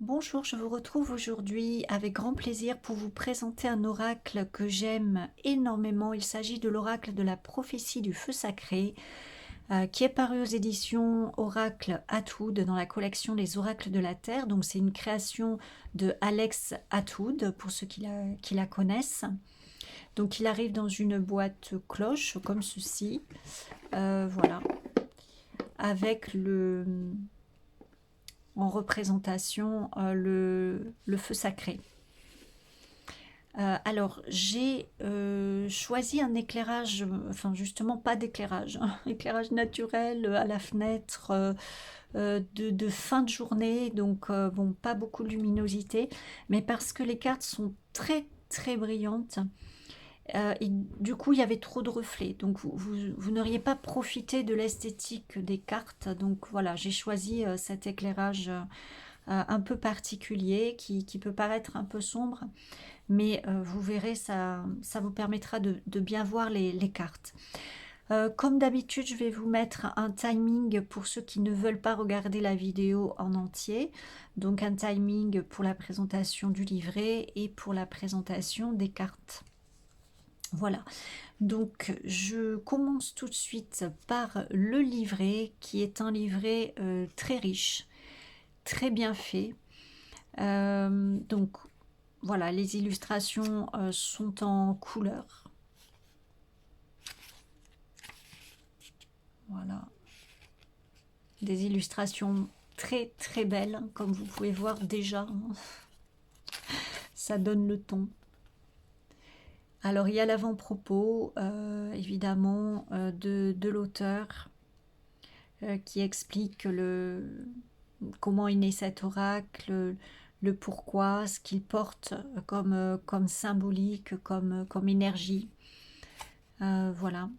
Bonjour, je vous retrouve aujourd'hui avec grand plaisir pour vous présenter un oracle que j'aime énormément. Il s'agit de l'oracle de la prophétie du feu sacré, qui est paru aux éditions Oracle Atwood dans la collection Les Oracles de la Terre. Donc c'est une création de Alex Atwood pour ceux qui la connaissent. Donc il arrive dans une boîte cloche comme ceci, voilà, avec en représentation le feu sacré. Alors, j'ai choisi un éclairage, enfin justement pas d'éclairage, hein, éclairage naturel à la fenêtre de fin de journée, donc bon, pas beaucoup de luminosité, mais parce que les cartes sont très très brillantes, et du coup il y avait trop de reflets, donc vous n'auriez pas profité de l'esthétique des cartes, donc voilà, j'ai choisi cet éclairage un peu particulier qui peut paraître un peu sombre, mais vous verrez, ça vous permettra de bien voir les cartes. Comme d'habitude, je vais vous mettre un timing pour ceux qui ne veulent pas regarder la vidéo en entier. Donc un timing pour la présentation du livret et pour la présentation des cartes. Voilà, donc je commence tout de suite par le livret, qui est un livret très riche, très bien fait. Donc voilà, les illustrations sont en couleur. Voilà, des illustrations très très belles, hein, comme vous pouvez voir déjà, hein. Ça donne le ton. Alors il y a l'avant-propos, évidemment, de l'auteur, qui explique comment est né cet oracle, le pourquoi, ce qu'il porte comme symbolique, comme énergie. Voilà.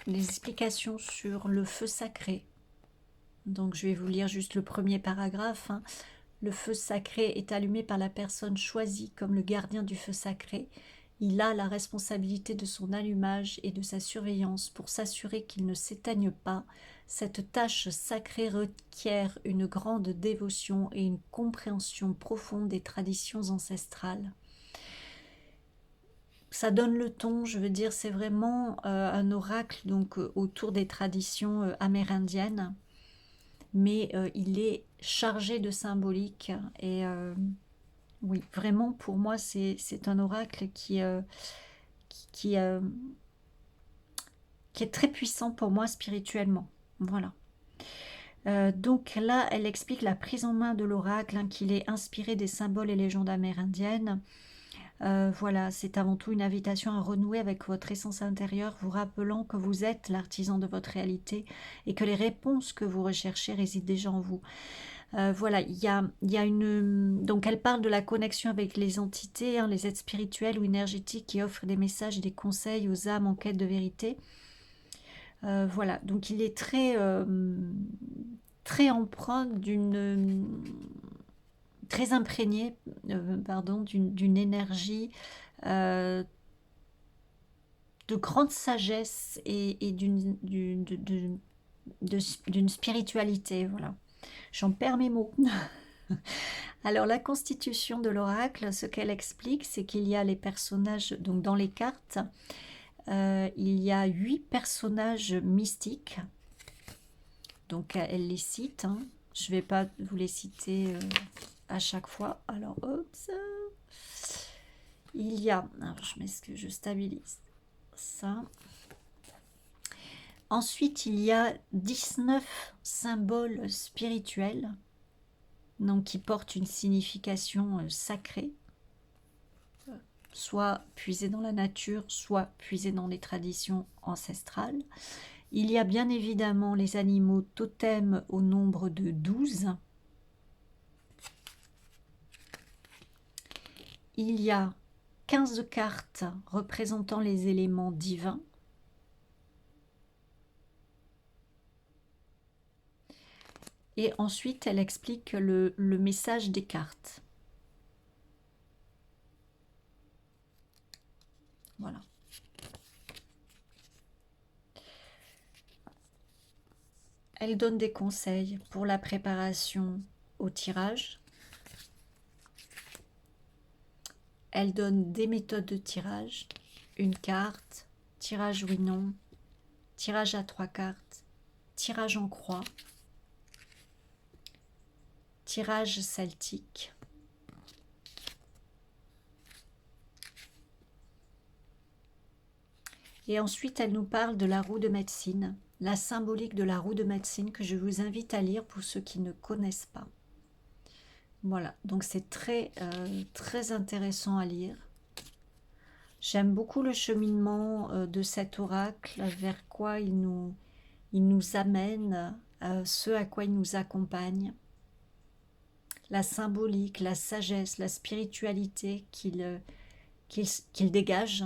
Les explications sur le feu sacré. Donc je vais vous lire juste le premier paragraphe, hein. Le feu sacré est allumé par la personne choisie comme le gardien du feu sacré. Il a la responsabilité de son allumage et de sa surveillance pour s'assurer qu'il ne s'éteigne pas. Cette tâche sacrée requiert une grande dévotion et une compréhension profonde des traditions ancestrales. Ça donne le ton, je veux dire, c'est vraiment un oracle donc autour des traditions amérindiennes, mais il est chargé de symbolique et oui, vraiment pour moi c'est un oracle qui, euh, qui est très puissant pour moi spirituellement. Voilà. Donc là, elle explique la prise en main de l'oracle, hein, qu'il est inspiré des symboles et légendes amérindiennes. Voilà, c'est avant tout une invitation à renouer avec votre essence intérieure, vous rappelant que vous êtes l'artisan de votre réalité et que les réponses que vous recherchez résident déjà en vous. Voilà, il y a une... Donc elle parle de la connexion avec les entités, hein, les êtres spirituels ou énergétiques qui offrent des messages et des conseils aux âmes en quête de vérité. Voilà, donc il est très empreint très imprégné, pardon, d'une énergie euh, de grande sagesse et d'une spiritualité, voilà. J'en perds mes mots. Alors la constitution de l'oracle, ce qu'elle explique, c'est qu'il y a les personnages, donc dans les cartes, il y a 8 personnages mystiques, donc elle les cite, hein. Je ne vais pas vous les citer à chaque fois. Alors, hop, il y a, alors je m'excuse, je stabilise ça. Ensuite, il y a 19 symboles spirituels, donc qui portent une signification sacrée, soit puisée dans la nature, soit puisée dans les traditions ancestrales. Il y a bien évidemment les animaux totems au nombre de 12. Il y a 15 cartes représentant les éléments divins. Et ensuite, elle explique le message des cartes. Voilà. Elle donne des conseils pour la préparation au tirage. Elle donne des méthodes de tirage, une carte, tirage oui-non, tirage à 3 cartes, tirage en croix, tirage celtique. Et ensuite, elle nous parle de la roue de médecine, la symbolique de la roue de médecine que je vous invite à lire pour ceux qui ne connaissent pas. Voilà, donc c'est très intéressant à lire. J'aime beaucoup le cheminement de cet oracle, vers quoi il nous amène, ce à quoi il nous accompagne. La symbolique, la sagesse, la spiritualité qu'il dégage.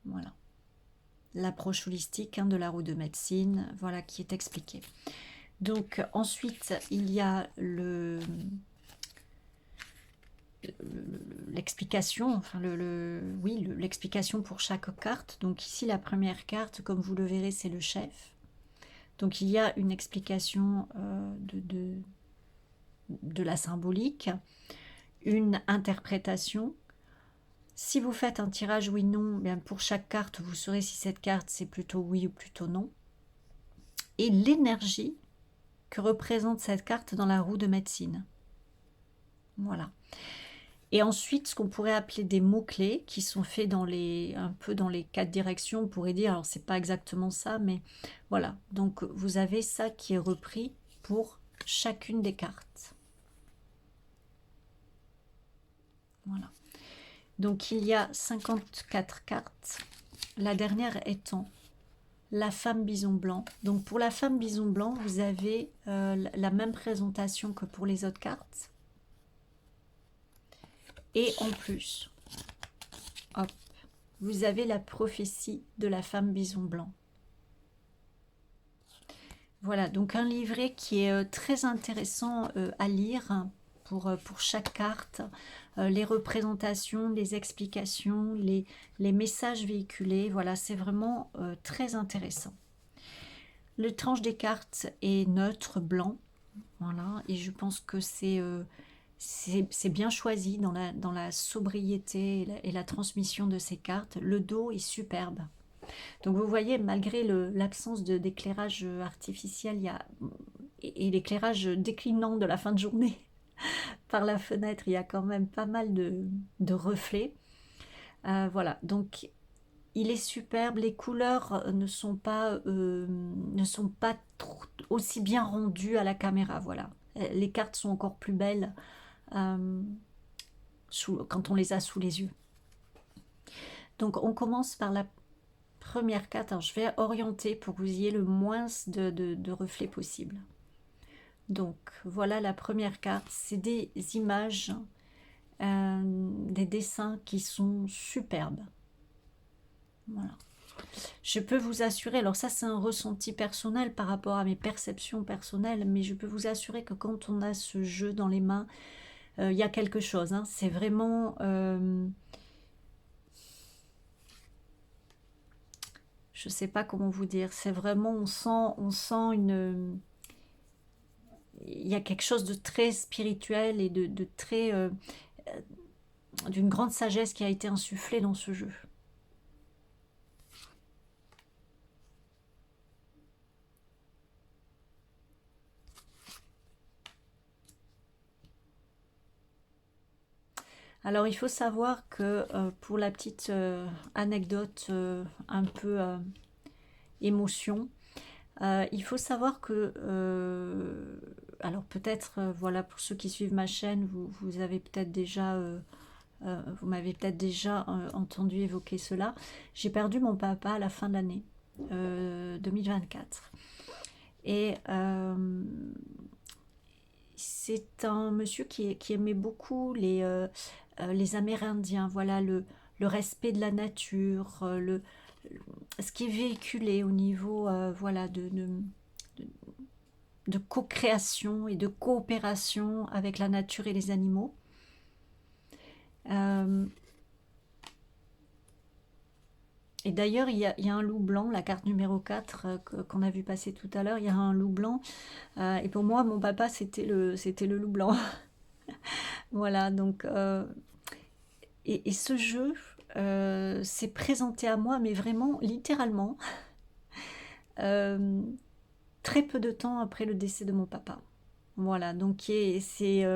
Voilà. L'approche holistique de la roue de médecine, voilà, qui est expliquée. Donc ensuite, il y a l'explication, enfin l'explication pour chaque carte. Donc ici, la première carte, comme vous le verrez, c'est le chef. Donc il y a une explication de la symbolique, une interprétation. Si vous faites un tirage oui-non, bien pour chaque carte, vous saurez si cette carte c'est plutôt oui ou plutôt non. Et l'énergie que représente cette carte dans la roue de médecine. Voilà. Et ensuite, ce qu'on pourrait appeler des mots-clés qui sont faits un peu dans les 4 directions, on pourrait dire, alors c'est pas exactement ça, mais voilà. Donc vous avez ça qui est repris pour chacune des cartes. Voilà. Donc il y a 54 cartes, la dernière étant la femme bison blanc. Donc pour la femme bison blanc, vous avez la même présentation que pour les autres cartes. Et en plus, hop, vous avez la prophétie de la femme bison blanc. Voilà, donc un livret qui est très intéressant à lire pour chaque carte, les représentations, les explications, les messages véhiculés. Voilà, c'est vraiment très intéressant. Le tranche des cartes est neutre, blanc. Voilà, et je pense que c'est bien choisi dans la sobriété et la transmission de ces cartes. Le dos est superbe. Donc vous voyez, malgré l'absence d'éclairage artificiel et l'éclairage déclinant de la fin de journée par la fenêtre, il y a quand même pas mal de reflets. Voilà, donc il est superbe. Les couleurs ne sont pas aussi bien rendues à la caméra. Voilà, les cartes sont encore plus belles quand on les a sous les yeux. Donc on commence par la première carte. Alors, je vais orienter pour que vous ayez le moins de reflets possible. Donc voilà la première carte, c'est des images, des dessins qui sont superbes. Voilà. Je peux vous assurer, alors ça c'est un ressenti personnel par rapport à mes perceptions personnelles, mais je peux vous assurer que quand on a ce jeu dans les mains, il y a quelque chose. C'est vraiment... je ne sais pas comment vous dire, c'est vraiment, on sent une... Il y a quelque chose de très spirituel et de très... d'une grande sagesse qui a été insufflée dans ce jeu. Alors il faut savoir que pour la petite anecdote un peu émotion, il faut savoir que, alors peut-être, voilà, pour ceux qui suivent ma chaîne, vous avez peut-être déjà, vous m'avez peut-être déjà entendu évoquer cela. J'ai perdu mon papa à la fin de l'année 2024. Et c'est un monsieur qui aimait beaucoup les Amérindiens, voilà, le respect de la nature, ce qui est véhiculé au niveau voilà, de co-création et de coopération avec la nature et les animaux. Euh, et d'ailleurs, il y a un loup blanc, la carte numéro 4 qu'on a vu passer tout à l'heure, il y a un loup blanc. Et pour moi, mon papa, c'était le loup blanc. Voilà, donc... et ce jeu s'est présenté à moi, mais vraiment, littéralement, euh, très peu de temps après le décès de mon papa. Voilà, donc c'est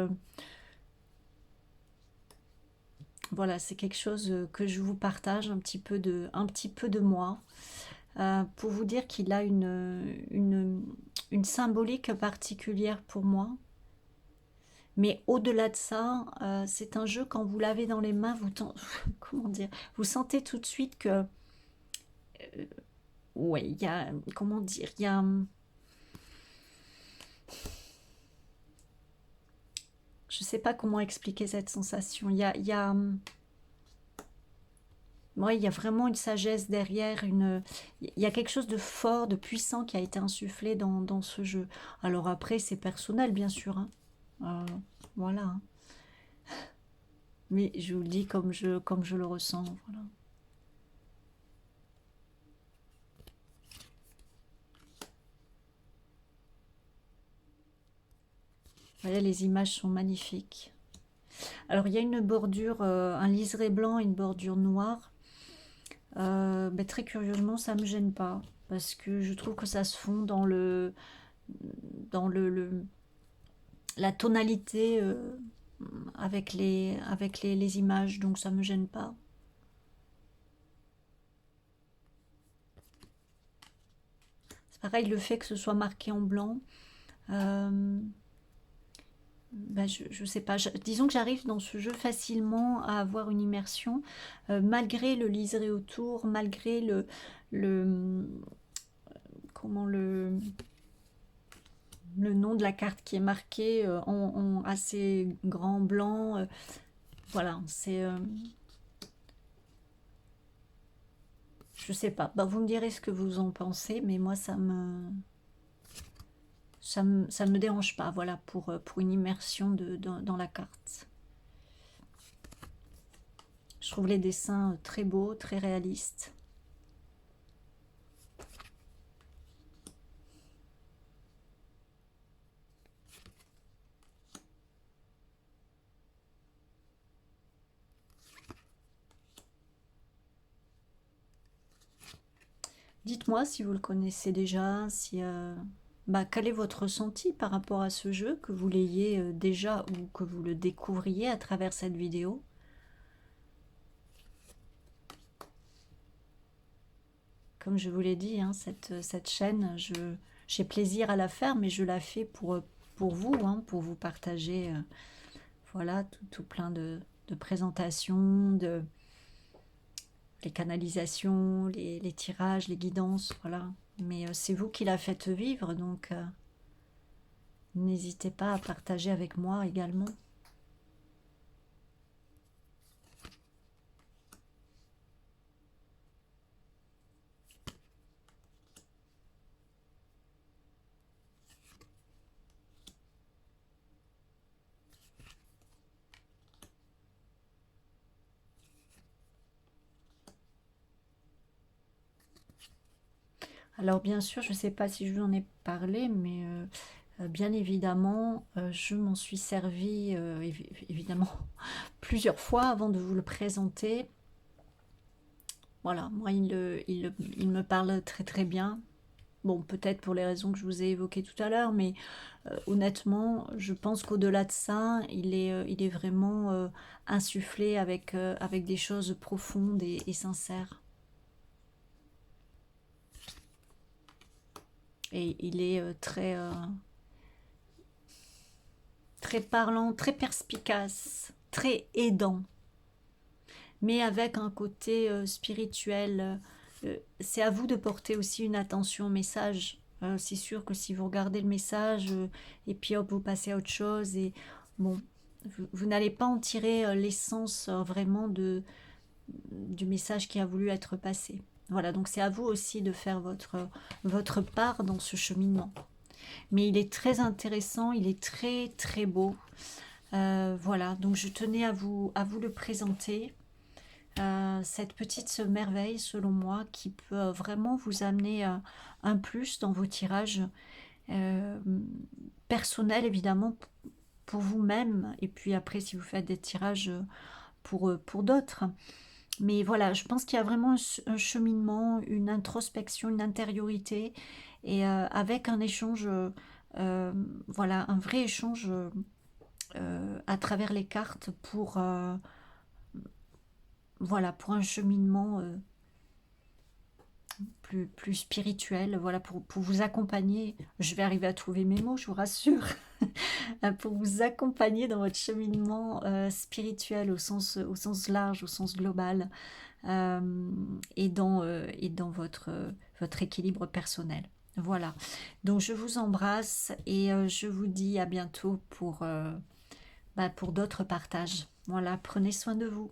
voilà, c'est quelque chose que je vous partage un petit peu de moi, pour vous dire qu'il a une symbolique particulière pour moi. Mais au-delà de ça, c'est un jeu, quand vous l'avez dans les mains, comment dire, vous sentez tout de suite que, ouais, il y a, comment dire, il y a, je sais pas comment expliquer cette sensation. Ouais, il y a vraiment une sagesse derrière, il y a quelque chose de fort, de puissant qui a été insufflé dans ce jeu. Alors après, c'est personnel, bien sûr, hein. Euh, voilà, hein. Mais je vous le dis comme je le ressens. Voilà. Voyez, les images sont magnifiques. Alors, il y a une bordure, un liseré blanc, une bordure noire. Ben, très curieusement, ça me gêne pas parce que je trouve que ça se fond dans la tonalité avec les images, donc ça me gêne pas. C'est pareil, le fait que ce soit marqué en blanc. euh, Ben, je sais pas, disons que j'arrive dans ce jeu facilement à avoir une immersion, malgré le liseré autour, malgré le, comment le nom de la carte qui est marqué en assez grand blanc. Voilà, je sais pas. Ben, vous me direz ce que vous en pensez, mais moi ça me dérange pas, voilà, pour une immersion dans la carte. Je trouve les dessins très beaux, très réalistes. Dites-moi si vous le connaissez déjà, si, bah, quel est votre ressenti par rapport à ce jeu, que vous l'ayez déjà ou que vous le découvriez à travers cette vidéo. Comme je vous l'ai dit, hein, cette chaîne, j'ai plaisir à la faire, mais je la fais pour vous, hein, pour vous partager voilà, tout plein de présentations, les canalisations, les tirages, les guidances, voilà. Mais c'est vous qui la faites vivre, donc n'hésitez pas à partager avec moi également. Alors bien sûr, je ne sais pas si je vous en ai parlé, mais bien évidemment, je m'en suis servi évidemment plusieurs fois avant de vous le présenter. Voilà, moi il me parle très très bien. Bon, peut-être pour les raisons que je vous ai évoquées tout à l'heure, mais honnêtement, je pense qu'au-delà de ça, il est vraiment insufflé avec des choses profondes et sincères. Et il est très parlant, très perspicace, très aidant, mais avec un côté spirituel. C'est à vous de porter aussi une attention au message. C'est sûr que si vous regardez le message et puis hop, vous passez à autre chose et bon, vous n'allez pas en tirer l'essence vraiment du message qui a voulu être passé. Voilà, donc c'est à vous aussi de faire votre part dans ce cheminement. Mais il est très intéressant, il est très très beau. Voilà, donc je tenais à vous le présenter, cette petite merveille selon moi qui peut vraiment vous amener un plus dans vos tirages euh, personnels évidemment pour vous-même et puis après si vous faites des tirages pour d'autres. Mais voilà, je pense qu'il y a vraiment un cheminement, une introspection, une intériorité et avec un échange, voilà, un vrai échange à travers les cartes voilà, pour un cheminement plus spirituel, voilà, pour vous accompagner. Je vais arriver à trouver mes mots, je vous rassure. Pour vous accompagner dans votre cheminement spirituel au sens large, au sens global, et dans votre équilibre personnel. Voilà. Donc je vous embrasse et je vous dis à bientôt pour d'autres partages. Voilà, prenez soin de vous.